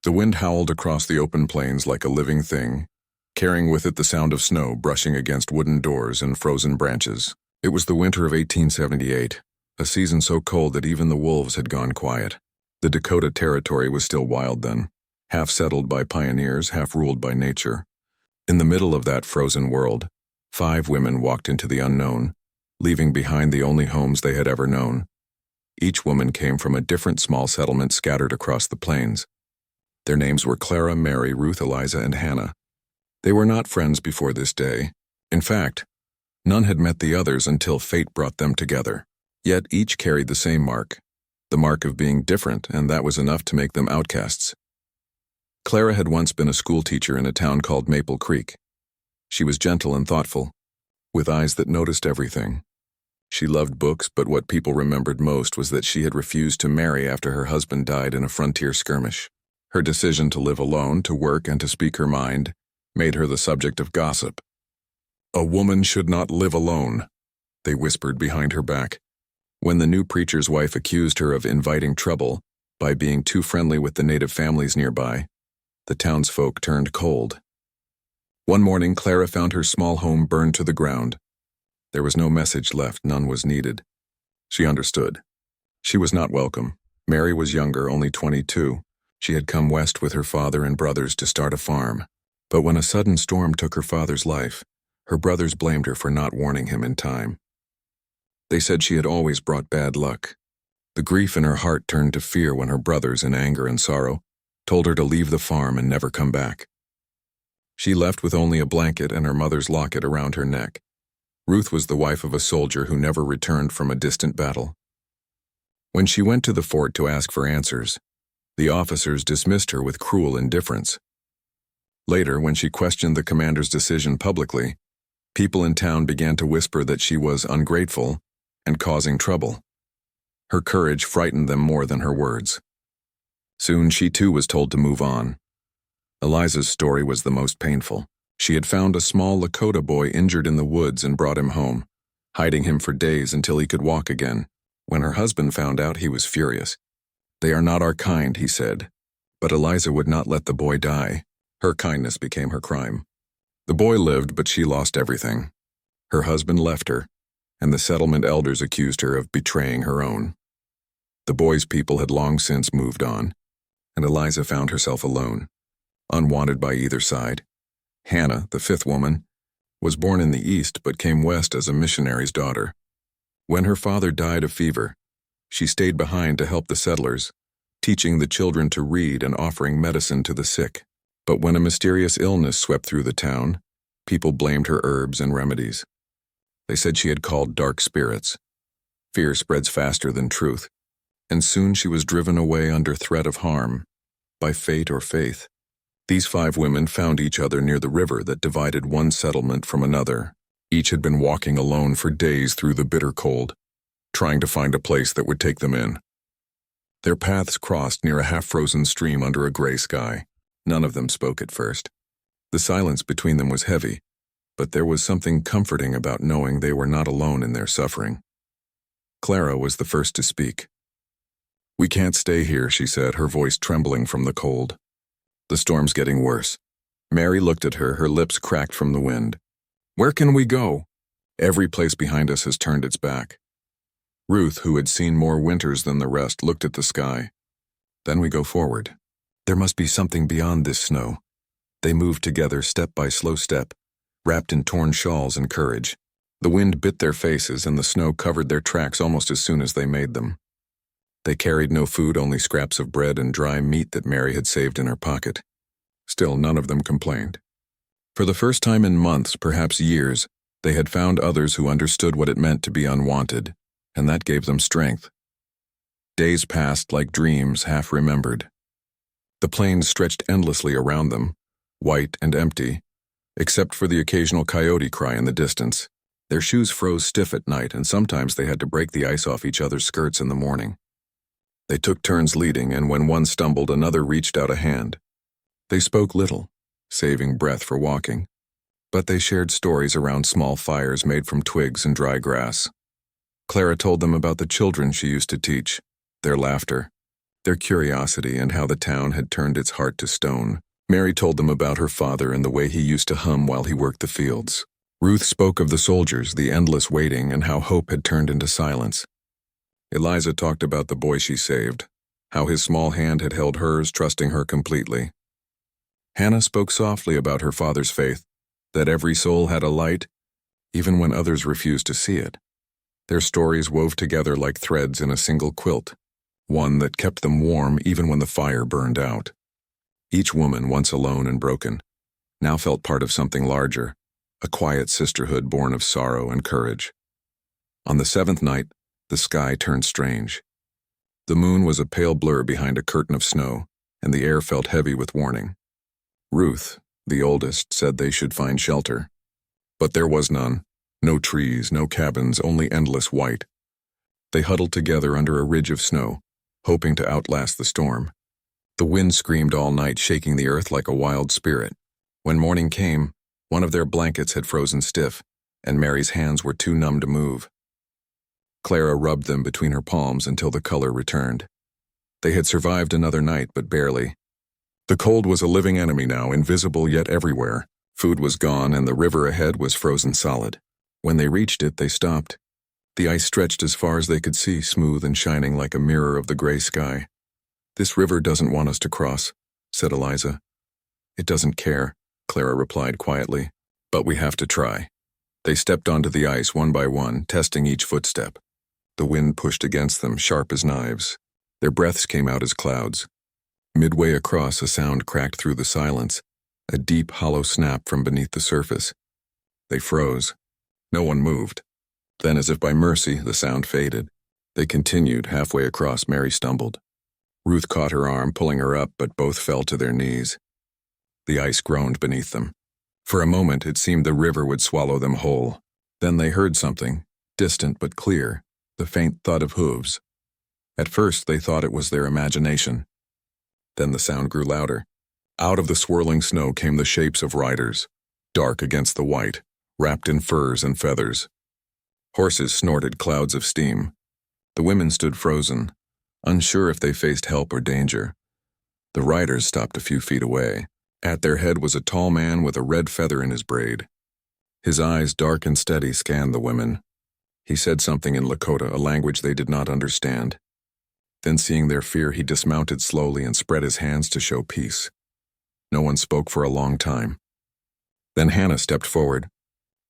The wind howled across the open plains like a living thing, carrying with it the sound of snow brushing against wooden doors and frozen branches. It was the winter of 1878, a season so cold that even the wolves had gone quiet. The Dakota Territory was still wild then, half settled by pioneers, half ruled by nature. In the middle of that frozen world, 5 women walked into the unknown, leaving behind the only homes they had ever known. Each woman came from a different small settlement scattered across the plains. Their names were Clara, Mary, Ruth, Eliza, and Hannah. They were not friends before this day. In fact, none had met the others until fate brought them together. Yet each carried the same mark, the mark of being different, and that was enough to make them outcasts. Clara had once been a schoolteacher in a town called Maple Creek. She was gentle and thoughtful, with eyes that noticed everything. She loved books, but what people remembered most was that she had refused to marry after her husband died in a frontier skirmish. Her decision to live alone, to work, and to speak her mind made her the subject of gossip. "A woman should not live alone," they whispered behind her back. When the new preacher's wife accused her of inviting trouble by being too friendly with the native families nearby, the townsfolk turned cold. One morning, Clara found her small home burned to the ground. There was no message left, none was needed. She understood. She was not welcome. Mary was younger, only 22. She had come west with her father and brothers to start a farm. But when a sudden storm took her father's life, her brothers blamed her for not warning him in time. They said she had always brought bad luck. The grief in her heart turned to fear when her brothers, in anger and sorrow, told her to leave the farm and never come back. She left with only a blanket and her mother's locket around her neck. Ruth was the wife of a soldier who never returned from a distant battle. When she went to the fort to ask for answers, the officers dismissed her with cruel indifference. Later, when she questioned the commander's decision publicly, people in town began to whisper that she was ungrateful and causing trouble. Her courage frightened them more than her words. Soon she too was told to move on. Eliza's story was the most painful. She had found a small Lakota boy injured in the woods and brought him home, hiding him for days until he could walk again. When her husband found out, he was furious. "They are not our kind," he said. But Eliza would not let the boy die. Her kindness became her crime. The boy lived, but she lost everything. Her husband left her, and the settlement elders accused her of betraying her own. The boy's people had long since moved on, and Eliza found herself alone, unwanted by either side. Hannah, the 5th woman, was born in the East but came west as a missionary's daughter. When her father died of fever, she stayed behind to help the settlers, teaching the children to read and offering medicine to the sick. But when a mysterious illness swept through the town, people blamed her herbs and remedies. They said she had called dark spirits. Fear spreads faster than truth, and soon she was driven away under threat of harm, by fate or faith. These 5 women found each other near the river that divided one settlement from another. Each had been walking alone for days through the bitter cold, trying to find a place that would take them in. Their paths crossed near a half-frozen stream under a gray sky. None of them spoke at first. The silence between them was heavy, but there was something comforting about knowing they were not alone in their suffering. Clara was the first to speak. "We can't stay here," she said, her voice trembling from the cold. "The storm's getting worse." Mary looked at her, her lips cracked from the wind. "Where can we go?" "Every place behind us has turned its back." Ruth, who had seen more winters than the rest, looked at the sky. "Then we go forward. There must be something beyond this snow." They moved together, step by slow step, wrapped in torn shawls and courage. The wind bit their faces and the snow covered their tracks almost as soon as they made them. They carried no food, only scraps of bread and dry meat that Mary had saved in her pocket. Still, none of them complained. For the first time in months, perhaps years, they had found others who understood what it meant to be unwanted, and that gave them strength. Days passed like dreams half remembered. The plains stretched endlessly around them, white and empty, except for the occasional coyote cry in the distance. Their shoes froze stiff at night, and sometimes they had to break the ice off each other's skirts in the morning. They took turns leading, and when one stumbled, another reached out a hand. They spoke little, saving breath for walking, but they shared stories around small fires made from twigs and dry grass. Clara told them about the children she used to teach, their laughter, their curiosity and how the town had turned its heart to stone. Mary told them about her father and the way he used to hum while he worked the fields. Ruth spoke of the soldiers, the endless waiting, and how hope had turned into silence. Eliza talked about the boy she saved, how his small hand had held hers, trusting her completely. Hannah spoke softly about her father's faith, that every soul had a light, even when others refused to see it. Their stories wove together like threads in a single quilt, one that kept them warm even when the fire burned out. Each woman, once alone and broken, now felt part of something larger, a quiet sisterhood born of sorrow and courage. On the seventh night, the sky turned strange. The moon was a pale blur behind a curtain of snow, and the air felt heavy with warning. Ruth, the oldest, said they should find shelter. But there was none. No trees, no cabins, only endless white. They huddled together under a ridge of snow, hoping to outlast the storm. The wind screamed all night, shaking the earth like a wild spirit. When morning came, one of their blankets had frozen stiff, and Mary's hands were too numb to move. Clara rubbed them between her palms until the color returned. They had survived another night, but barely. The cold was a living enemy now, invisible yet everywhere. Food was gone, and the river ahead was frozen solid. When they reached it, they stopped. The ice stretched as far as they could see, smooth and shining like a mirror of the gray sky. "This river doesn't want us to cross," said Eliza. "It doesn't care," Clara replied quietly. "But we have to try." They stepped onto the ice one by one, testing each footstep. The wind pushed against them, sharp as knives. Their breaths came out as clouds. Midway across, a sound cracked through the silence, a deep, hollow snap from beneath the surface. They froze. No one moved. Then, as if by mercy, the sound faded. They continued. Halfway across, Mary stumbled. Ruth caught her arm, pulling her up, but both fell to their knees. The ice groaned beneath them. For a moment, it seemed the river would swallow them whole. Then they heard something, distant but clear, the faint thud of hooves. At first, they thought it was their imagination. Then the sound grew louder. Out of the swirling snow came the shapes of riders, dark against the white, wrapped in furs and feathers. Horses snorted clouds of steam. The women stood frozen, unsure if they faced help or danger. The riders stopped a few feet away. At their head was a tall man with a red feather in his braid. His eyes, dark and steady, scanned the women. He said something in Lakota, a language they did not understand. Then, seeing their fear, he dismounted slowly and spread his hands to show peace. No one spoke for a long time. Then Hannah stepped forward.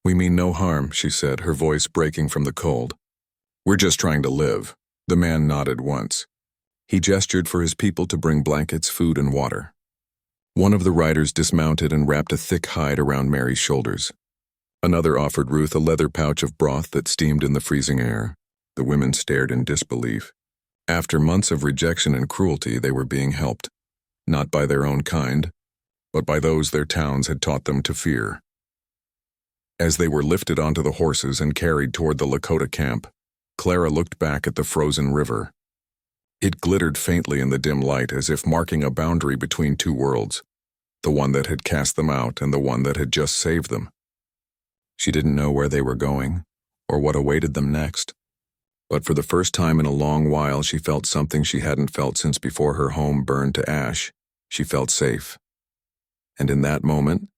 "We mean no harm," she said, her voice breaking from the cold. "We're just trying to live." The man nodded once. He gestured for his people to bring blankets, food, and water. One of the riders dismounted and wrapped a thick hide around Mary's shoulders. Another offered Ruth a leather pouch of broth that steamed in the freezing air. The women stared in disbelief. After months of rejection and cruelty, they were being helped, not by their own kind, but by those their towns had taught them to fear. As they were lifted onto the horses and carried toward the Lakota camp, Clara looked back at the frozen river. It glittered faintly in the dim light, as if marking a boundary between two worlds, the one that had cast them out and the one that had just saved them. She didn't know where they were going, or what awaited them next. But for the first time in a long while, she felt something she hadn't felt since before her home burned to ash. She felt safe. And in that moment,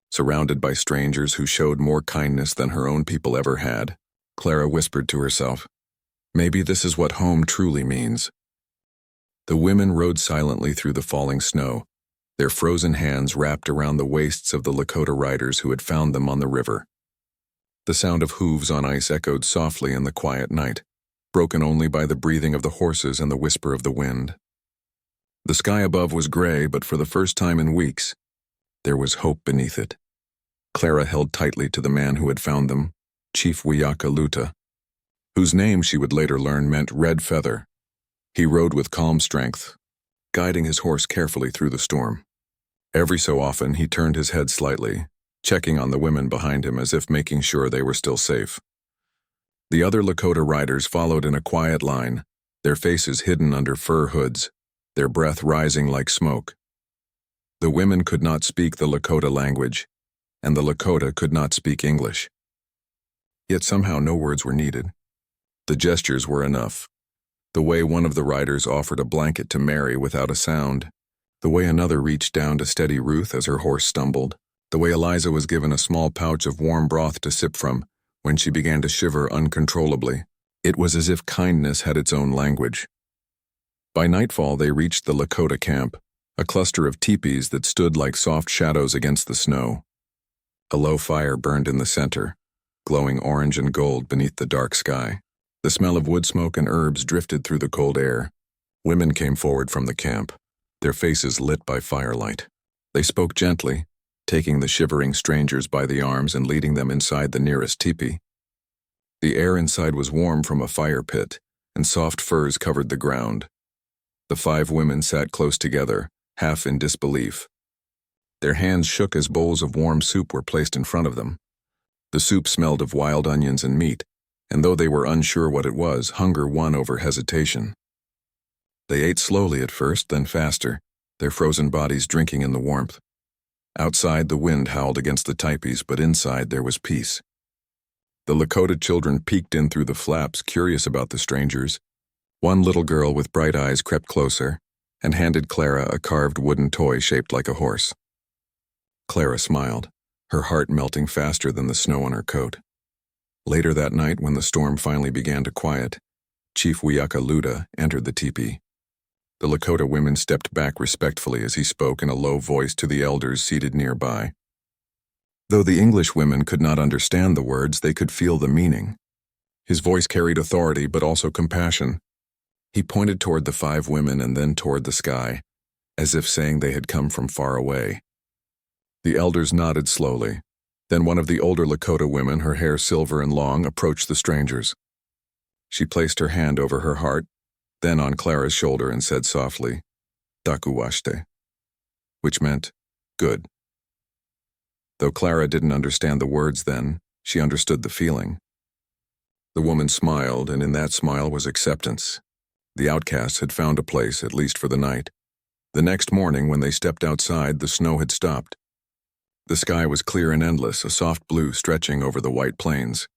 surrounded by strangers who showed more kindness than her own people ever had, Clara whispered to herself, "Maybe this is what home truly means." The women rode silently through the falling snow, their frozen hands wrapped around the waists of the Lakota riders who had found them on the river. The sound of hooves on ice echoed softly in the quiet night, broken only by the breathing of the horses and the whisper of the wind. The sky above was gray, but for the first time in weeks, there was hope beneath it. Clara held tightly to the man who had found them, Chief Luta, whose name she would later learn meant Red Feather. He rode with calm strength, guiding his horse carefully through the storm. Every so often, he turned his head slightly, checking on the women behind him as if making sure they were still safe. The other Lakota riders followed in a quiet line, their faces hidden under fur hoods, their breath rising like smoke. The women could not speak the Lakota language, and the Lakota could not speak English. Yet somehow no words were needed. The gestures were enough. The way one of the riders offered a blanket to Mary without a sound. The way another reached down to steady Ruth as her horse stumbled. The way Eliza was given a small pouch of warm broth to sip from when she began to shiver uncontrollably. It was as if kindness had its own language. By nightfall, they reached the Lakota camp, a cluster of teepees that stood like soft shadows against the snow. A low fire burned in the center, glowing orange and gold beneath the dark sky. The smell of wood smoke and herbs drifted through the cold air. Women came forward from the camp, their faces lit by firelight. They spoke gently, taking the shivering strangers by the arms and leading them inside the nearest teepee. The air inside was warm from a fire pit, and soft furs covered the ground. The 5 women sat close together, half in disbelief. Their hands shook as bowls of warm soup were placed in front of them. The soup smelled of wild onions and meat, and though they were unsure what it was, hunger won over hesitation. They ate slowly at first, then faster, their frozen bodies drinking in the warmth. Outside, the wind howled against the teepees, but inside there was peace. The Lakota children peeked in through the flaps, curious about the strangers. One little girl with bright eyes crept closer and handed Clara a carved wooden toy shaped like a horse. Clara smiled, her heart melting faster than the snow on her coat. Later that night, when the storm finally began to quiet, Chief Luda entered the teepee. The Lakota women stepped back respectfully as he spoke in a low voice to the elders seated nearby. Though the English women could not understand the words, they could feel the meaning. His voice carried authority but also compassion. He pointed toward the 5 women and then toward the sky, as if saying they had come from far away. The elders nodded slowly. Then one of the older Lakota women, her hair silver and long, approached the strangers. She placed her hand over her heart, then on Clara's shoulder, and said softly, "Dakuwashte," which meant, "Good." Though Clara didn't understand the words then, she understood the feeling. The woman smiled, and in that smile was acceptance. The outcasts had found a place, at least for the night. The next morning, when they stepped outside, the snow had stopped. The sky was clear and endless, a soft blue stretching over the white plains.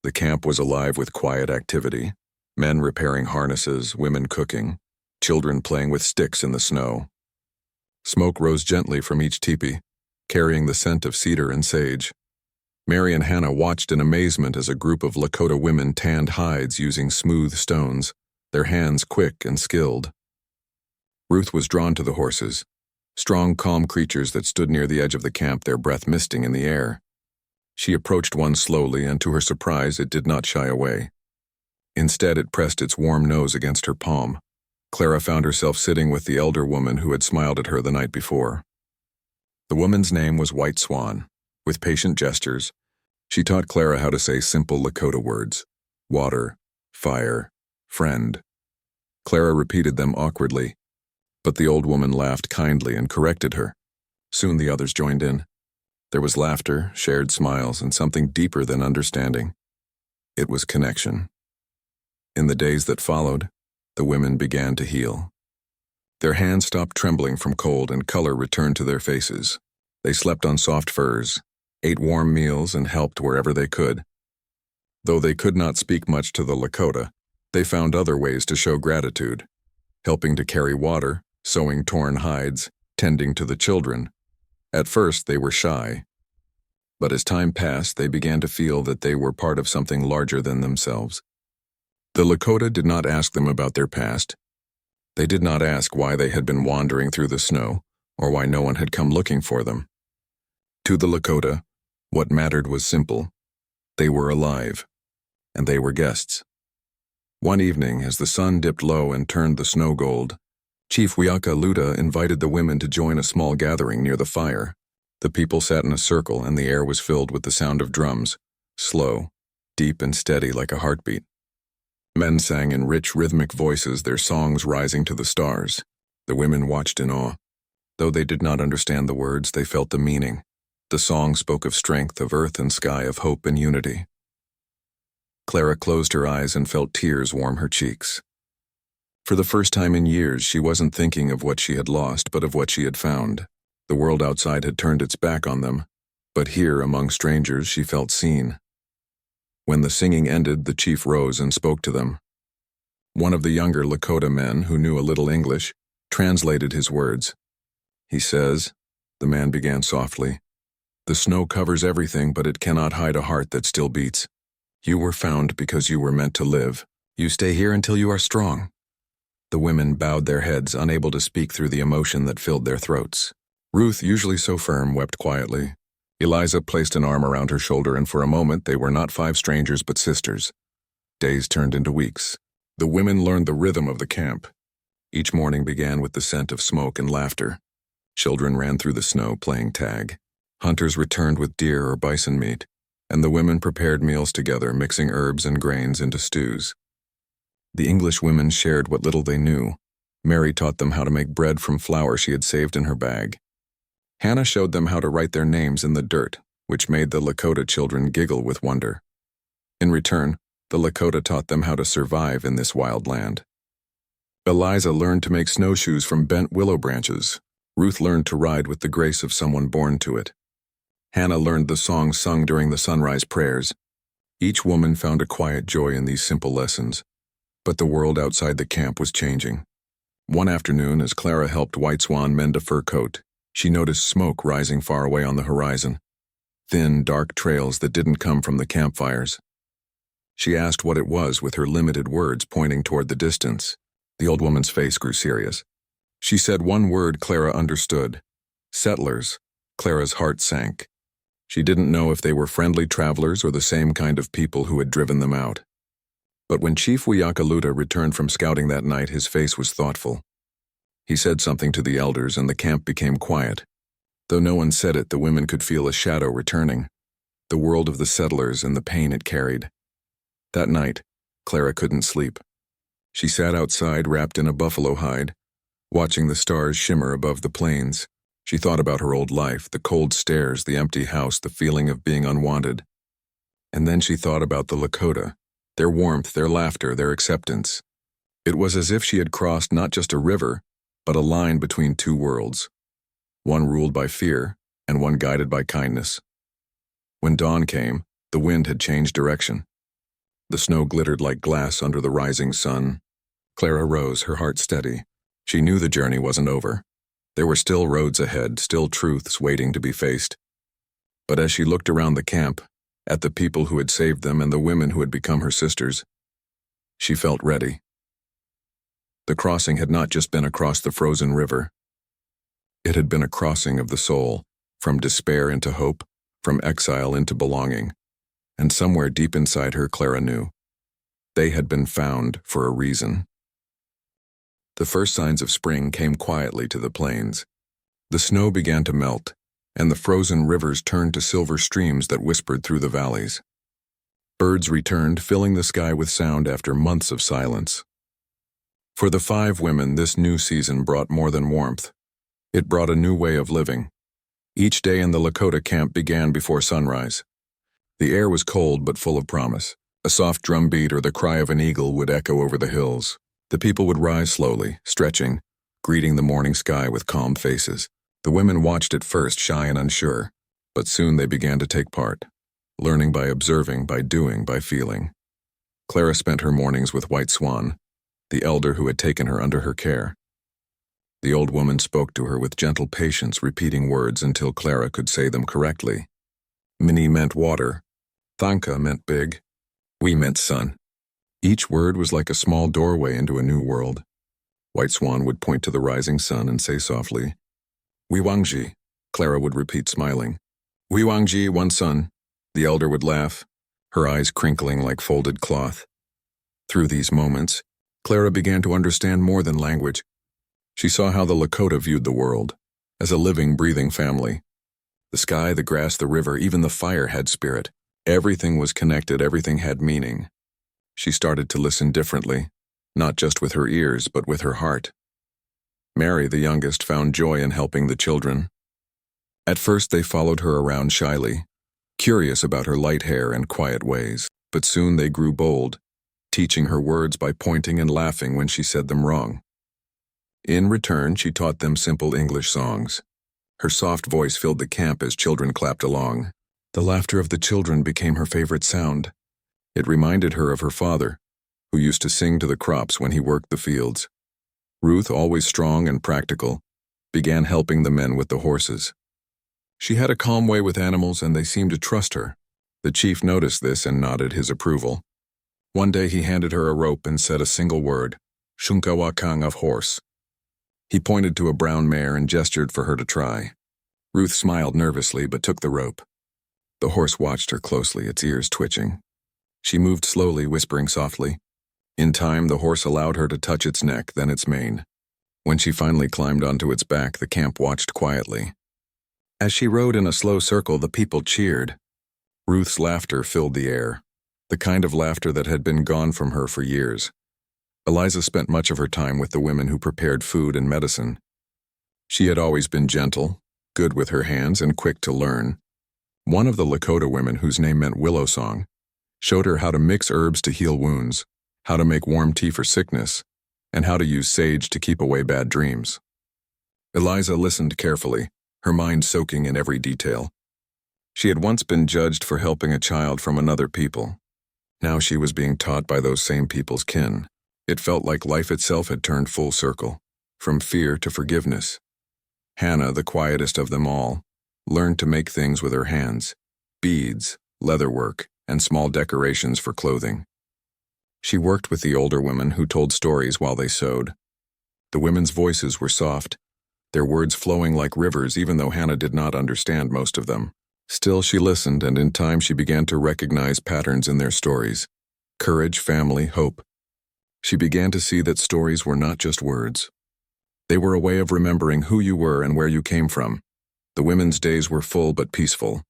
The camp was alive with quiet activity, men repairing harnesses, women cooking, children playing with sticks in the snow. Smoke rose gently from each teepee, carrying the scent of cedar and sage. Mary and Hannah watched in amazement as a group of Lakota women tanned hides using smooth stones, their hands quick and skilled. Ruth was drawn to the horses, strong, calm creatures that stood near the edge of the camp, their breath misting in the air. She approached one slowly, and to her surprise, it did not shy away. Instead, it pressed its warm nose against her palm. Clara found herself sitting with the elder woman who had smiled at her the night before. The woman's name was White Swan. With patient gestures, she taught Clara how to say simple Lakota words: water, fire, friend. Clara repeated them awkwardly, but the old woman laughed kindly and corrected her. Soon the others joined in. There was laughter, shared smiles, and something deeper than understanding. It was connection. In the days that followed, the women began to heal. Their hands stopped trembling from cold and color returned to their faces. They slept on soft furs, ate warm meals, and helped wherever they could. Though they could not speak much to the Lakota, they found other ways to show gratitude, helping to carry water, sewing torn hides, tending to the children. At first, they were shy, but as time passed, they began to feel that they were part of something larger than themselves. The Lakota did not ask them about their past. They did not ask why they had been wandering through the snow, or why no one had come looking for them. To the Lakota, what mattered was simple. They were alive, and they were guests. One evening, as the sun dipped low and turned the snow gold, Chief Luda invited the women to join a small gathering near the fire. The people sat in a circle, and the air was filled with the sound of drums, slow, deep and steady like a heartbeat. Men sang in rich, rhythmic voices, their songs rising to the stars. The women watched in awe. Though they did not understand the words, they felt the meaning. The song spoke of strength, of earth and sky, of hope and unity. Clara closed her eyes and felt tears warm her cheeks. For the first time in years, she wasn't thinking of what she had lost, but of what she had found. The world outside had turned its back on them, but here, among strangers, she felt seen. When the singing ended, the chief rose and spoke to them. One of the younger Lakota men, who knew a little English, translated his words. He says, the man began softly, "The snow covers everything, but it cannot hide a heart that still beats. You were found because you were meant to live. You stay here until you are strong." The women bowed their heads, unable to speak through the emotion that filled their throats. Ruth, usually so firm, wept quietly. Eliza placed an arm around her shoulder, and for a moment they were not 5 strangers but sisters. Days turned into weeks. The women learned the rhythm of the camp. Each morning began with the scent of smoke and laughter. Children ran through the snow playing tag. Hunters returned with deer or bison meat, and the women prepared meals together, mixing herbs and grains into stews. The English women shared what little they knew. Mary taught them how to make bread from flour she had saved in her bag. Hannah showed them how to write their names in the dirt, which made the Lakota children giggle with wonder. In return, the Lakota taught them how to survive in this wild land. Eliza learned to make snowshoes from bent willow branches. Ruth learned to ride with the grace of someone born to it. Hannah learned the songs sung during the sunrise prayers. Each woman found a quiet joy in these simple lessons. But the world outside the camp was changing. One afternoon, as Clara helped White Swan mend a fur coat, she noticed smoke rising far away on the horizon. Thin, dark trails that didn't come from the campfires. She asked what it was with her limited words pointing toward the distance. The old woman's face grew serious. She said one word Clara understood. Settlers. Clara's heart sank. She didn't know if they were friendly travelers or the same kind of people who had driven them out. But when Chief Wiyakaluta returned from scouting that night, his face was thoughtful. He said something to the elders, and the camp became quiet. Though no one said it, the women could feel a shadow returning. The world of the settlers and the pain it carried. That night, Clara couldn't sleep. She sat outside, wrapped in a buffalo hide, watching the stars shimmer above the plains. She thought about her old life, the cold stairs, the empty house, the feeling of being unwanted. And then she thought about the Lakota, their warmth, their laughter, their acceptance. It was as if she had crossed not just a river, but a line between 2 worlds. One ruled by fear, and one guided by kindness. When dawn came, the wind had changed direction. The snow glittered like glass under the rising sun. Clara rose, her heart steady. She knew the journey wasn't over. There were still roads ahead, still truths waiting to be faced. But as she looked around the camp, at the people who had saved them and the women who had become her sisters, she felt ready. The crossing had not just been across the frozen river. It had been a crossing of the soul, from despair into hope, from exile into belonging. And somewhere deep inside her, Clara knew. They had been found for a reason. The first signs of spring came quietly to the plains. The snow began to melt, and the frozen rivers turned to silver streams that whispered through the valleys. Birds returned, filling the sky with sound after months of silence. For the 5 women, this new season brought more than warmth. It brought a new way of living. Each day in the Lakota camp began before sunrise. The air was cold but full of promise. A soft drumbeat or the cry of an eagle would echo over the hills. The people would rise slowly, stretching, greeting the morning sky with calm faces. The women watched at first, shy and unsure, but soon they began to take part, learning by observing, by doing, by feeling. Clara spent her mornings with White Swan, the elder who had taken her under her care. The old woman spoke to her with gentle patience, repeating words until Clara could say them correctly. Mini meant water. Thanka meant big. We meant sun. Each word was like a small doorway into a new world. White Swan would point to the rising sun and say softly, "Wiwangji," Clara would repeat, smiling. "Wiwangji, one sun." The elder would laugh, her eyes crinkling like folded cloth. Through these moments, Clara began to understand more than language. She saw how the Lakota viewed the world, as a living, breathing family. The sky, the grass, the river, even the fire had spirit. Everything was connected, everything had meaning. She started to listen differently, not just with her ears, but with her heart. Mary, the youngest, found joy in helping the children. At first they followed her around shyly, curious about her light hair and quiet ways, but soon they grew bold, teaching her words by pointing and laughing when she said them wrong. In return, she taught them simple English songs. Her soft voice filled the camp as children clapped along. The laughter of the children became her favorite sound. It reminded her of her father, who used to sing to the crops when he worked the fields. Ruth, always strong and practical, began helping the men with the horses. She had a calm way with animals, and they seemed to trust her. The chief noticed this and nodded his approval. One day he handed her a rope and said a single word, "Shunkawakang" of horse. He pointed to a brown mare and gestured for her to try. Ruth smiled nervously but took the rope. The horse watched her closely, its ears twitching. She moved slowly, whispering softly. In time, the horse allowed her to touch its neck, then its mane. When she finally climbed onto its back, the camp watched quietly. As she rode in a slow circle, the people cheered. Ruth's laughter filled the air, the kind of laughter that had been gone from her for years. Eliza spent much of her time with the women who prepared food and medicine. She had always been gentle, good with her hands, and quick to learn. One of the Lakota women, whose name meant willow song, showed her how to mix herbs to heal wounds, how to make warm tea for sickness, and how to use sage to keep away bad dreams. Eliza listened carefully, her mind soaking in every detail. She had once been judged for helping a child from another people. Now she was being taught by those same people's kin. It felt like life itself had turned full circle, from fear to forgiveness. Hannah, the quietest of them all, learned to make things with her hands, beads, leatherwork, and small decorations for clothing. She worked with the older women who told stories while they sewed. The women's voices were soft, their words flowing like rivers, even though Hannah did not understand most of them. Still, she listened, and in time she began to recognize patterns in their stories. Courage, family, hope. She began to see that stories were not just words. They were a way of remembering who you were and where you came from. The women's days were full but peaceful.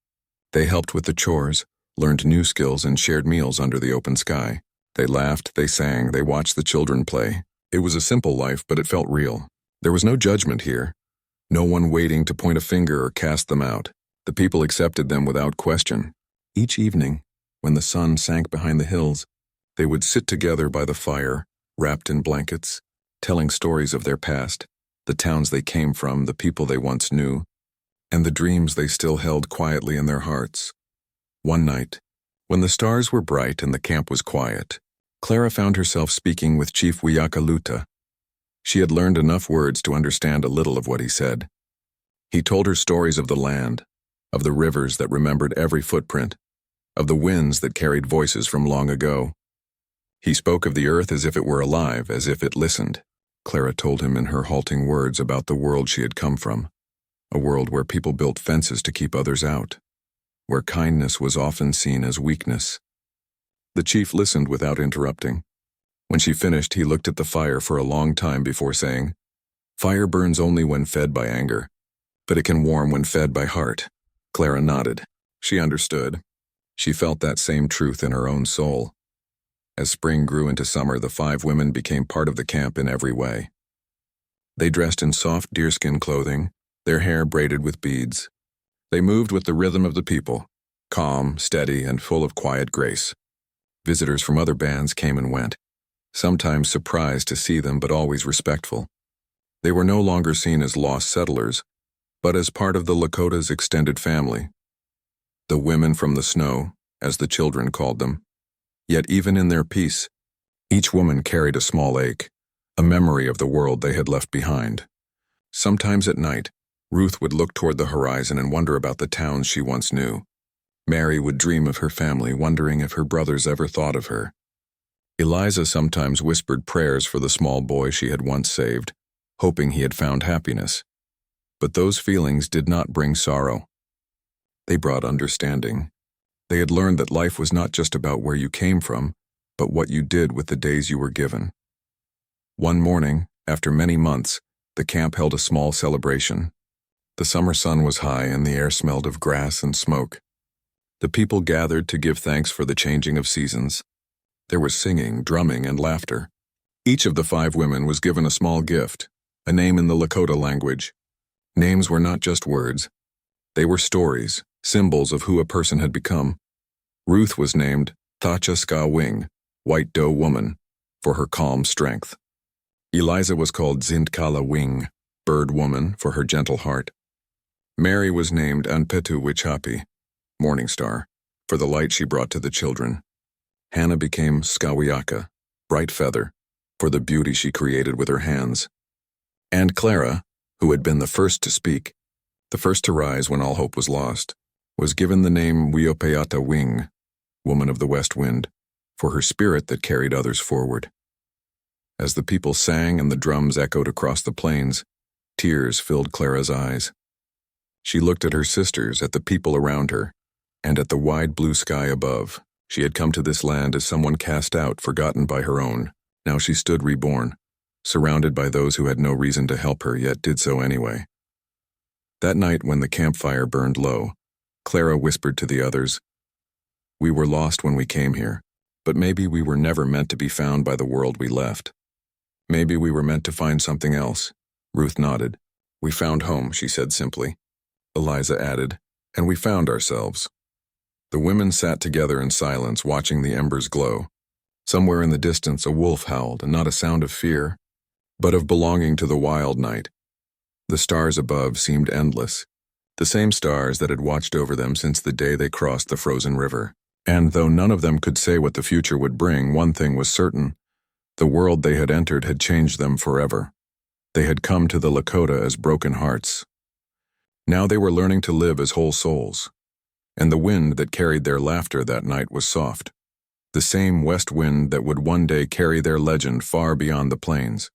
They helped with the chores, learned new skills, and shared meals under the open sky. They laughed, they sang, they watched the children play. It was a simple life, but it felt real. There was no judgment here. No one waiting to point a finger or cast them out. The people accepted them without question. Each evening, when the sun sank behind the hills, they would sit together by the fire, wrapped in blankets, telling stories of their past, the towns they came from, the people they once knew, and the dreams they still held quietly in their hearts. One night, when the stars were bright and the camp was quiet, Clara found herself speaking with Chief Wiyakaluta. She had learned enough words to understand a little of what he said. He told her stories of the land, of the rivers that remembered every footprint, of the winds that carried voices from long ago. He spoke of the earth as if it were alive, as if it listened. Clara told him in her halting words about the world she had come from, a world where people built fences to keep others out, where kindness was often seen as weakness. The chief listened without interrupting. When she finished, he looked at the fire for a long time before saying, "Fire burns only when fed by anger, but it can warm when fed by heart." Clara nodded. She understood. She felt that same truth in her own soul. As spring grew into summer, the 5 women became part of the camp in every way. They dressed in soft deerskin clothing, their hair braided with beads. They moved with the rhythm of the people, calm, steady, and full of quiet grace. Visitors from other bands came and went, sometimes surprised to see them but always respectful. They were no longer seen as lost settlers, but as part of the Lakota's extended family. The women from the snow, as the children called them. Yet even in their peace, each woman carried a small ache, a memory of the world they had left behind. Sometimes at night, Ruth would look toward the horizon and wonder about the towns she once knew. Mary would dream of her family, wondering if her brothers ever thought of her. Eliza sometimes whispered prayers for the small boy she had once saved, hoping he had found happiness. But those feelings did not bring sorrow. They brought understanding. They had learned that life was not just about where you came from, but what you did with the days you were given. One morning, after many months, the camp held a small celebration. The summer sun was high and the air smelled of grass and smoke. The people gathered to give thanks for the changing of seasons. There was singing, drumming, and laughter. Each of the 5 women was given a small gift, a name in the Lakota language. Names were not just words. They were stories, symbols of who a person had become. Ruth was named Tacha Ska Wing, White Doe Woman, for her calm strength. Eliza was called Zintkala Wing, Bird Woman, for her gentle heart. Mary was named Anpetu Wichapi, Morning Star, for the light she brought to the children. Hannah became Skawiaka, bright feather, for the beauty she created with her hands. And Clara, who had been the first to speak, the first to rise when all hope was lost, was given the name Wiopeata Wing, Woman of the West Wind, for her spirit that carried others forward. As the people sang and the drums echoed across the plains, tears filled Clara's eyes. She looked at her sisters, at the people around her, and at the wide blue sky above. She had come to this land as someone cast out, forgotten by her own. Now she stood reborn, surrounded by those who had no reason to help her, yet did so anyway. That night when the campfire burned low, Clara whispered to the others, "We were lost when we came here, but maybe we were never meant to be found by the world we left. Maybe we were meant to find something else." Ruth nodded. "We found home," she said simply. Eliza added, "And we found ourselves." The women sat together in silence, watching the embers glow. Somewhere in the distance a wolf howled, and not a sound of fear, but of belonging to the wild night. The stars above seemed endless, the same stars that had watched over them since the day they crossed the frozen river. And though none of them could say what the future would bring, one thing was certain: the world they had entered had changed them forever. They had come to the Lakota as broken hearts. Now they were learning to live as whole souls. And the wind that carried their laughter that night was soft, the same west wind that would one day carry their legend far beyond the plains.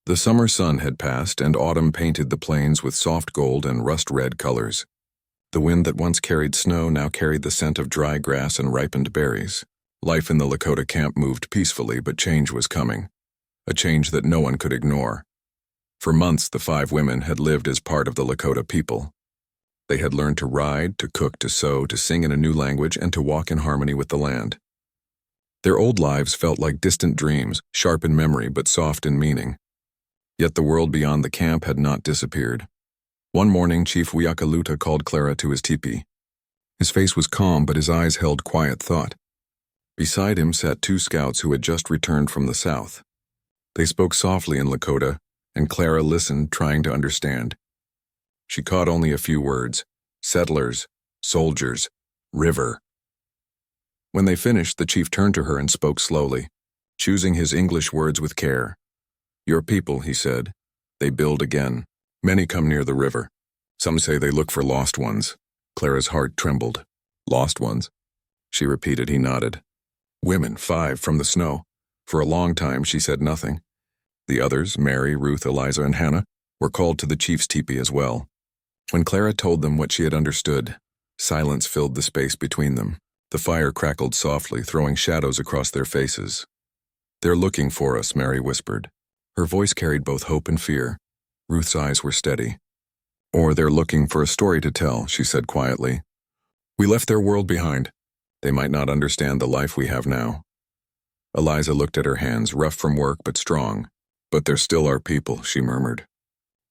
The summer sun had passed, and autumn painted the plains with soft gold and rust-red colors. The wind that once carried snow now carried the scent of dry grass and ripened berries. Life in the Lakota camp moved peacefully, but change was coming, a change that no one could ignore. For months, the 5 women had lived as part of the Lakota people. They had learned to ride, to cook, to sew, to sing in a new language, and to walk in harmony with the land. Their old lives felt like distant dreams, sharp in memory but soft in meaning. Yet the world beyond the camp had not disappeared. One morning, Chief Wiakaluta called Clara to his teepee. His face was calm, but his eyes held quiet thought. Beside him sat 2 scouts who had just returned from the south. They spoke softly in Lakota, and Clara listened, trying to understand. She caught only a few words: settlers, soldiers, river. When they finished, the chief turned to her and spoke slowly, choosing his English words with care. "Your people," he said, "they build again. Many come near the river. Some say they look for lost ones." Clara's heart trembled. "Lost ones?" she repeated. He nodded. "Women, 5 from the snow." For a long time she said nothing. The others, Mary, Ruth, Eliza, and Hannah, were called to the chief's teepee as well. When Clara told them what she had understood, silence filled the space between them. The fire crackled softly, throwing shadows across their faces. "They're looking for us," Mary whispered. Her voice carried both hope and fear. Ruth's eyes were steady. "Or they're looking for a story to tell," she said quietly. "We left their world behind. They might not understand the life we have now." Eliza looked at her hands, rough from work but strong. "But they're still our people," she murmured.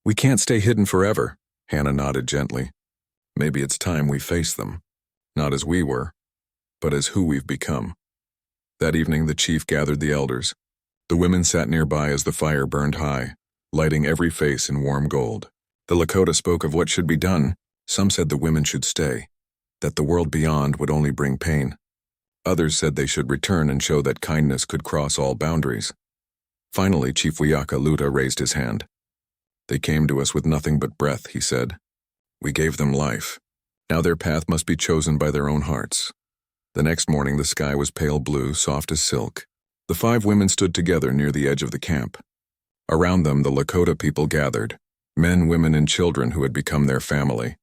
"We can't stay hidden forever." Hannah nodded gently. "Maybe it's time we face them. Not as we were, but as who we've become." That evening the chief gathered the elders. The women sat nearby as the fire burned high, lighting every face in warm gold. The Lakota spoke of what should be done. Some said the women should stay, that the world beyond would only bring pain. Others said they should return and show that kindness could cross all boundaries. Finally, Chief Wiakaluta raised his hand. "They came to us with nothing but breath," he said. "We gave them life. Now their path must be chosen by their own hearts." The next morning the sky was pale blue, soft as silk. The 5 women stood together near the edge of the camp. Around them the Lakota people gathered, men, women, and children who had become their family.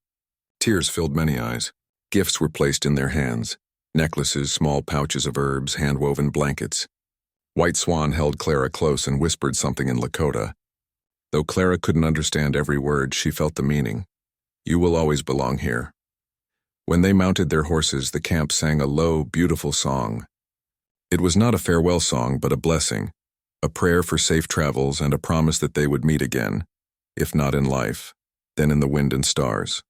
Tears filled many eyes. Gifts were placed in their hands: necklaces, small pouches of herbs, hand-woven blankets. White Swan held Clara close and whispered something in Lakota. Though Clara couldn't understand every word, she felt the meaning. "You will always belong here." When they mounted their horses, the camp sang a low, beautiful song. It was not a farewell song, but a blessing, a prayer for safe travels and a promise that they would meet again, if not in life, then in the wind and stars.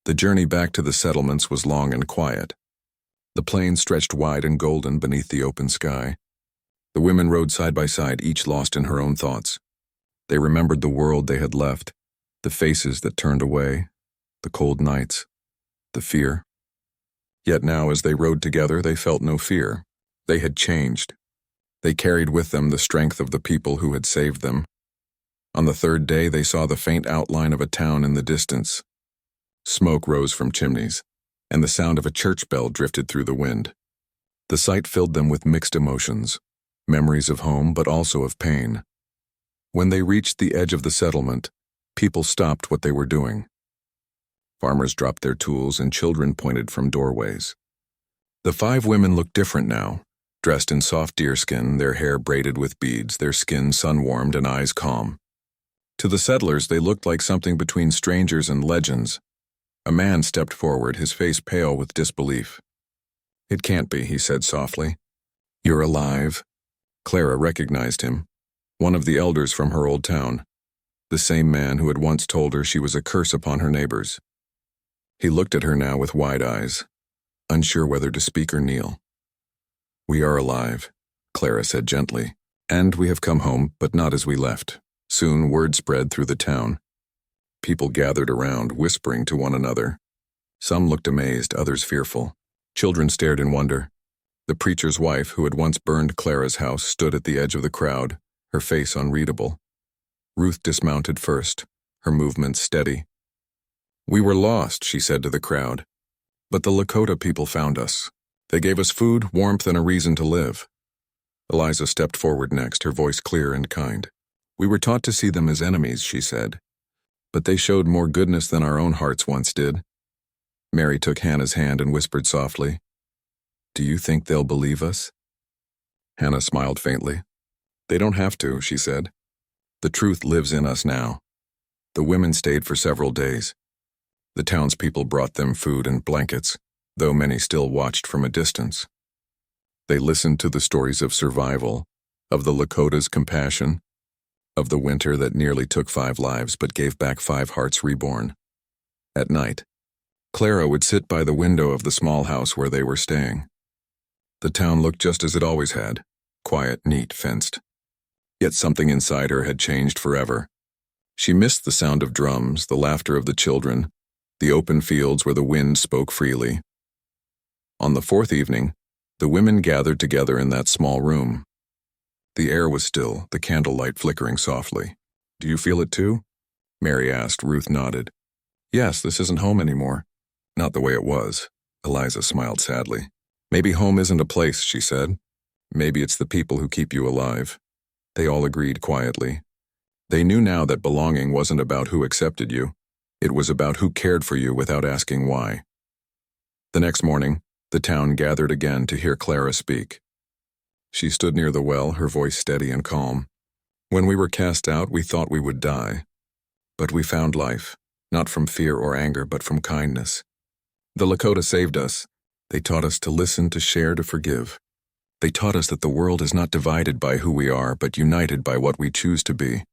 The journey back to the settlements was long and quiet. The plains stretched wide and golden beneath the open sky. The women rode side by side, each lost in her own thoughts. They remembered the world they had left, the faces that turned away, the cold nights, the fear. Yet now, as they rode together, they felt no fear. They had changed. They carried with them the strength of the people who had saved them. On the third day, they saw the faint outline of a town in the distance. Smoke rose from chimneys, and the sound of a church bell drifted through the wind. The sight filled them with mixed emotions, memories of home but also of pain. When they reached the edge of the settlement, people stopped what they were doing. Farmers dropped their tools and children pointed from doorways. The 5 women looked different now, dressed in soft deerskin, their hair braided with beads, their skin sun-warmed and eyes calm. To the settlers, they looked like something between strangers and legends. A man stepped forward, his face pale with disbelief. "It can't be," he said softly. "You're alive." Clara recognized him, one of the elders from her old town, the same man who had once told her she was a curse upon her neighbors. He looked at her now with wide eyes, unsure whether to speak or kneel. "We are alive," Clara said gently, "and we have come home, but not as we left." Soon word spread through the town. People gathered around, whispering to one another. Some looked amazed, others fearful. Children stared in wonder. The preacher's wife, who had once burned Clara's house, stood at the edge of the crowd, her face unreadable. Ruth dismounted first, her movements steady. "We were lost," she said to the crowd. "But the Lakota people found us. They gave us food, warmth, and a reason to live." Eliza stepped forward next, her voice clear and kind. "We were taught to see them as enemies," she said. "But they showed more goodness than our own hearts once did." Mary took Hannah's hand and whispered softly, "Do you think they'll believe us?" Hannah smiled faintly. "They don't have to," she said. "The truth lives in us now." The women stayed for several days. The townspeople brought them food and blankets, though many still watched from a distance. They listened to the stories of survival, of the Lakota's compassion, of the winter that nearly took 5 lives but gave back 5 hearts reborn. At night, Clara would sit by the window of the small house where they were staying. The town looked just as it always had, quiet, neat, fenced. Yet something inside her had changed forever. She missed the sound of drums, the laughter of the children, the open fields where the wind spoke freely. On the 4th evening, the women gathered together in that small room. The air was still, the candlelight flickering softly. "Do you feel it too?" Mary asked. Ruth nodded. "Yes, this isn't home anymore." "Not the way it was." Eliza smiled sadly. "Maybe home isn't a place," she said. "Maybe it's the people who keep you alive." They all agreed quietly. They knew now that belonging wasn't about who accepted you. It was about who cared for you without asking why. The next morning, the town gathered again to hear Clara speak. She stood near the well, her voice steady and calm. "When we were cast out, we thought we would die. But we found life, not from fear or anger, but from kindness. The Lakota saved us. They taught us to listen, to share, to forgive. They taught us that the world is not divided by who we are, but united by what we choose to be."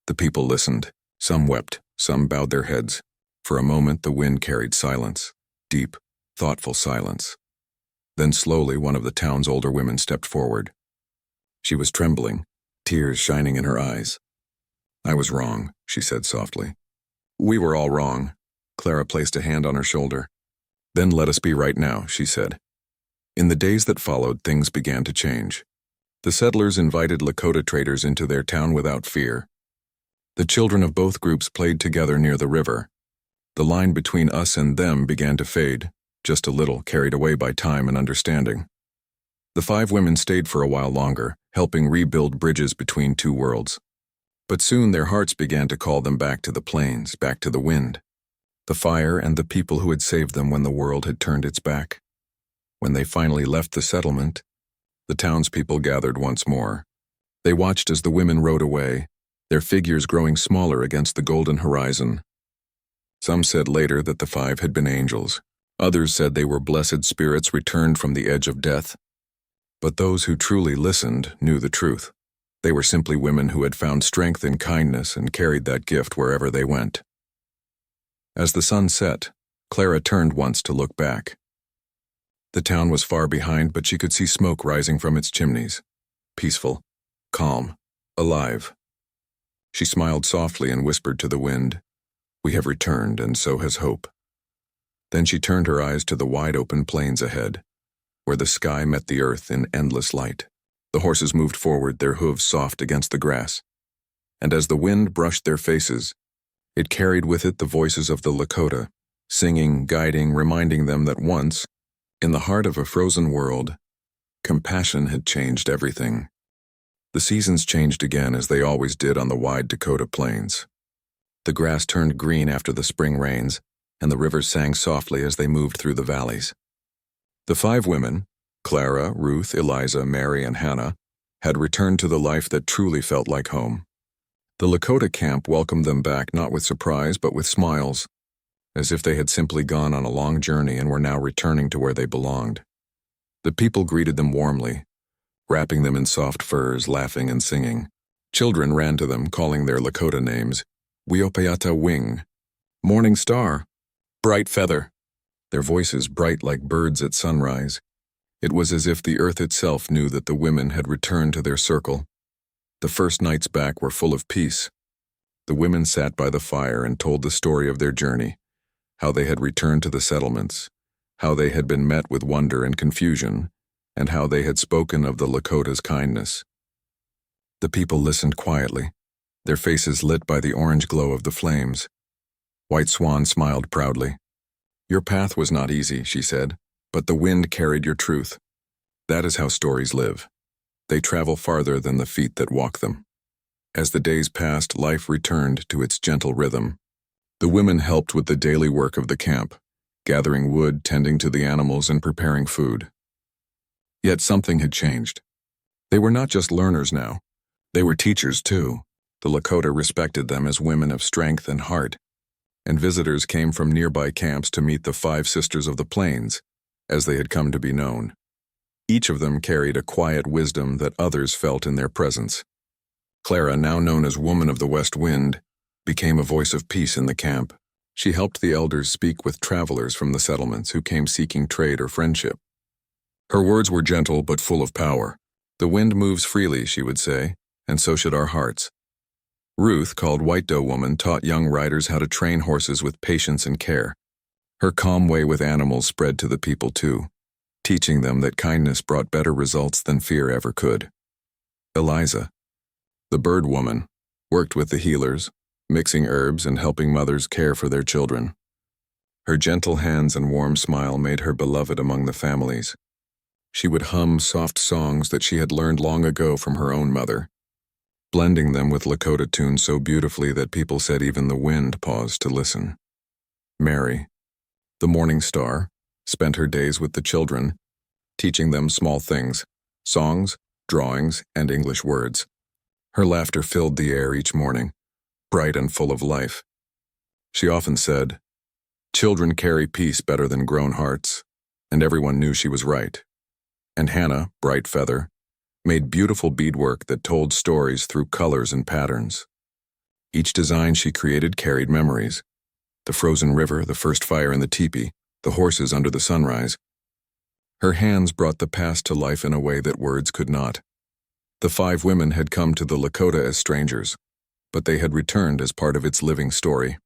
The people listened. Some wept, some bowed their heads. For a moment, the wind carried silence, deep, thoughtful silence. Then slowly, one of the town's older women stepped forward. She was trembling, tears shining in her eyes. "I was wrong," she said softly. "We were all wrong." Clara placed a hand on her shoulder. "Then let us be right now," she said. In the days that followed, things began to change. The settlers invited Lakota traders into their town without fear. The children of both groups played together near the river. The line between us and them began to fade, just a little, carried away by time and understanding. The 5 women stayed for a while longer, helping rebuild bridges between 2 worlds. But soon their hearts began to call them back to the plains, back to the wind, the fire, and the people who had saved them when the world had turned its back. When they finally left the settlement, the townspeople gathered once more. They watched as the women rode away, their figures growing smaller against the golden horizon. Some said later that the 5 had been angels. Others said they were blessed spirits returned from the edge of death. But those who truly listened knew the truth. They were simply women who had found strength in kindness and carried that gift wherever they went. As the sun set, Clara turned once to look back. The town was far behind, but she could see smoke rising from its chimneys. Peaceful, calm, alive. She smiled softly and whispered to the wind, "We have returned, and so has hope." Then she turned her eyes to the wide-open plains ahead, where the sky met the earth in endless light. The horses moved forward, their hooves soft against the grass. And as the wind brushed their faces, it carried with it the voices of the Lakota, singing, guiding, reminding them that once, in the heart of a frozen world, compassion had changed everything. The seasons changed again as they always did on the wide Dakota plains. The grass turned green after the spring rains, and the rivers sang softly as they moved through the valleys. The 5 women, Clara, Ruth, Eliza, Mary, and Hannah, had returned to the life that truly felt like home. The Lakota camp welcomed them back not with surprise but with smiles, as if they had simply gone on a long journey and were now returning to where they belonged. The people greeted them warmly, wrapping them in soft furs, laughing and singing. Children ran to them, calling their Lakota names, Wiopeata Wing, Morning Star, Bright Feather, their voices bright like birds at sunrise. It was as if the earth itself knew that the women had returned to their circle. The first nights back were full of peace. The women sat by the fire and told the story of their journey, how they had returned to the settlements, how they had been met with wonder and confusion, and how they had spoken of the Lakota's kindness. The people listened quietly, their faces lit by the orange glow of the flames. White Swan smiled proudly. "Your path was not easy," she said, "but the wind carried your truth. That is how stories live. They travel farther than the feet that walk them." As the days passed, life returned to its gentle rhythm. The women helped with the daily work of the camp, gathering wood, tending to the animals, and preparing food. Yet something had changed. They were not just learners now. They were teachers too. The Lakota respected them as women of strength and heart, and visitors came from nearby camps to meet the 5 sisters of the plains, as they had come to be known. Each of them carried a quiet wisdom that others felt in their presence. Clara, now known as Woman of the West Wind, became a voice of peace in the camp. She helped the elders speak with travelers from the settlements who came seeking trade or friendship. Her words were gentle but full of power. "The wind moves freely," she would say, "and so should our hearts." Ruth, called White Doe Woman, taught young riders how to train horses with patience and care. Her calm way with animals spread to the people too, teaching them that kindness brought better results than fear ever could. Eliza, the Bird Woman, worked with the healers, mixing herbs and helping mothers care for their children. Her gentle hands and warm smile made her beloved among the families. She would hum soft songs that she had learned long ago from her own mother, blending them with Lakota tunes so beautifully that people said even the wind paused to listen. Mary, the Morning Star, spent her days with the children, teaching them small things, songs, drawings, and English words. Her laughter filled the air each morning, bright and full of life. She often said, "Children carry peace better than grown hearts," and everyone knew she was right. And Hannah, Bright Feather, made beautiful beadwork that told stories through colors and patterns. Each design she created carried memories. The frozen river, the first fire in the teepee, the horses under the sunrise. Her hands brought the past to life in a way that words could not. The 5 women had come to the Lakota as strangers, but they had returned as part of its living story.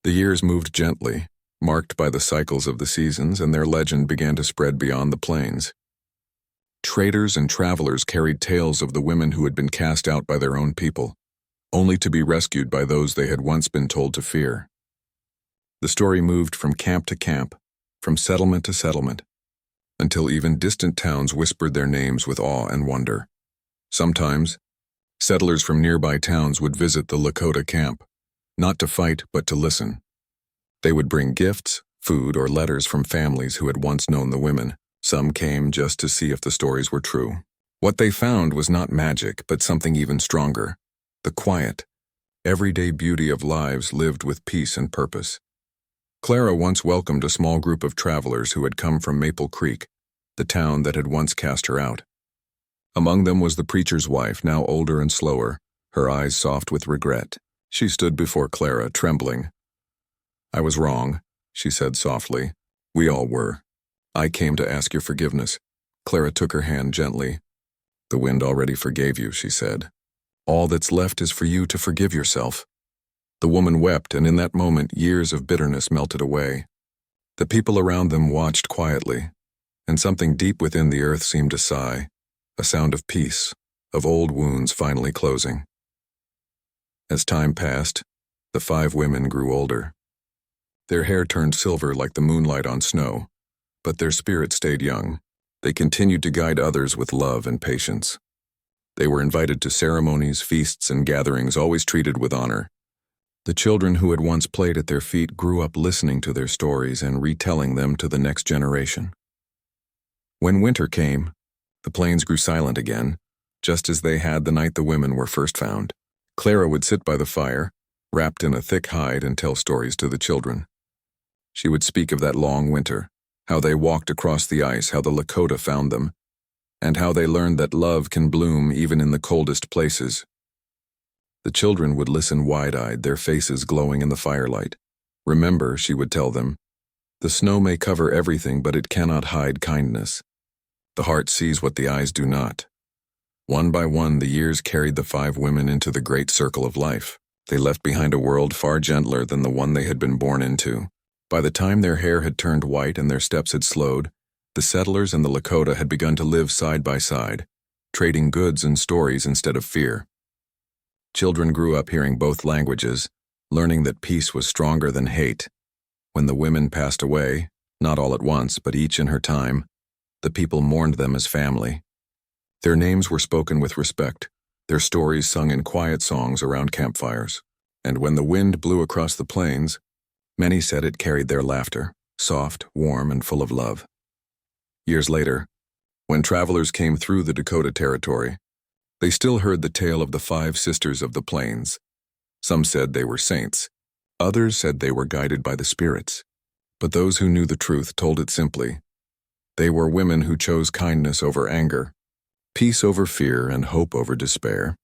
The years moved gently, marked by the cycles of the seasons, and their legend began to spread beyond the plains. Traders and travelers carried tales of the women who had been cast out by their own people, only to be rescued by those they had once been told to fear. The story moved from camp to camp, from settlement to settlement, until even distant towns whispered their names with awe and wonder. Sometimes, settlers from nearby towns would visit the Lakota camp, not to fight but to listen. They would bring gifts, food, or letters from families who had once known the women. Some came just to see if the stories were true. What they found was not magic, but something even stronger: the quiet, everyday beauty of lives lived with peace and purpose. Clara once welcomed a small group of travelers who had come from Maple Creek, the town that had once cast her out. Among them was the preacher's wife, now older and slower, her eyes soft with regret. She stood before Clara, trembling. "I was wrong," she said softly. "We all were. I came to ask your forgiveness." Clara took her hand gently. "The wind already forgave you," she said. "All that's left is for you to forgive yourself." The woman wept, and in that moment years of bitterness melted away. The people around them watched quietly, and something deep within the earth seemed to sigh, a sound of peace, of old wounds finally closing. As time passed, the 5 women grew older. Their hair turned silver like the moonlight on snow, but their spirits stayed young. They continued to guide others with love and patience. They were invited to ceremonies, feasts, and gatherings, always treated with honor. The children who had once played at their feet grew up listening to their stories and retelling them to the next generation. When winter came, the plains grew silent again, just as they had the night the women were first found. Clara would sit by the fire, wrapped in a thick hide, and tell stories to the children. She would speak of that long winter, how they walked across the ice, how the Lakota found them, and how they learned that love can bloom even in the coldest places. The children would listen wide-eyed, their faces glowing in the firelight. Remember, she would tell them, the snow may cover everything, but it cannot hide kindness. The heart sees what the eyes do not. One by one, the years carried the 5 women into the great circle of life. They left behind a world far gentler than the one they had been born into. By the time their hair had turned white and their steps had slowed, the settlers and the Lakota had begun to live side by side, trading goods and stories instead of fear. Children grew up hearing both languages, learning that peace was stronger than hate. When the women passed away, not all at once, but each in her time, the people mourned them as family. Their names were spoken with respect, their stories sung in quiet songs around campfires. And when the wind blew across the plains, many said it carried their laughter, soft, warm, and full of love. Years later, when travelers came through the Dakota Territory, they still heard the tale of the 5 sisters of the plains. Some said they were saints. Others said they were guided by the spirits. But those who knew the truth told it simply. They were women who chose kindness over anger, peace over fear, and hope over despair.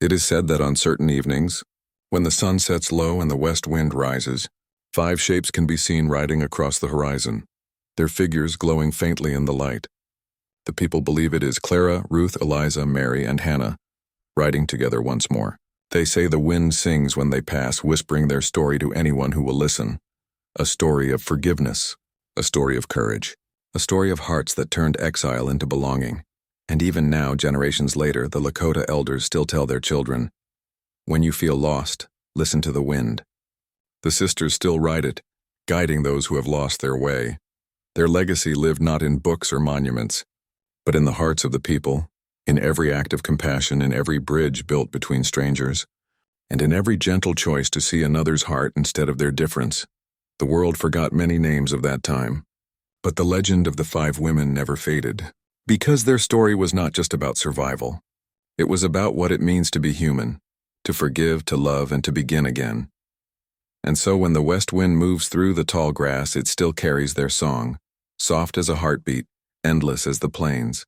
It is said that on certain evenings, when the sun sets low and the west wind rises, 5 shapes can be seen riding across the horizon, their figures glowing faintly in the light. The people believe it is Clara, Ruth, Eliza, Mary, and Hannah, riding together once more. They say the wind sings when they pass, whispering their story to anyone who will listen. A story of forgiveness, a story of courage, a story of hearts that turned exile into belonging. And even now, generations later, the Lakota elders still tell their children, when you feel lost, listen to the wind. The sisters still ride it, guiding those who have lost their way. Their legacy lived not in books or monuments, but in the hearts of the people, in every act of compassion, in every bridge built between strangers, and in every gentle choice to see another's heart instead of their difference. The world forgot many names of that time, but the legend of the 5 women never faded, because their story was not just about survival. It was about what it means to be human, to forgive, to love, and to begin again. And so when the west wind moves through the tall grass, it still carries their song, soft as a heartbeat, endless as the plains.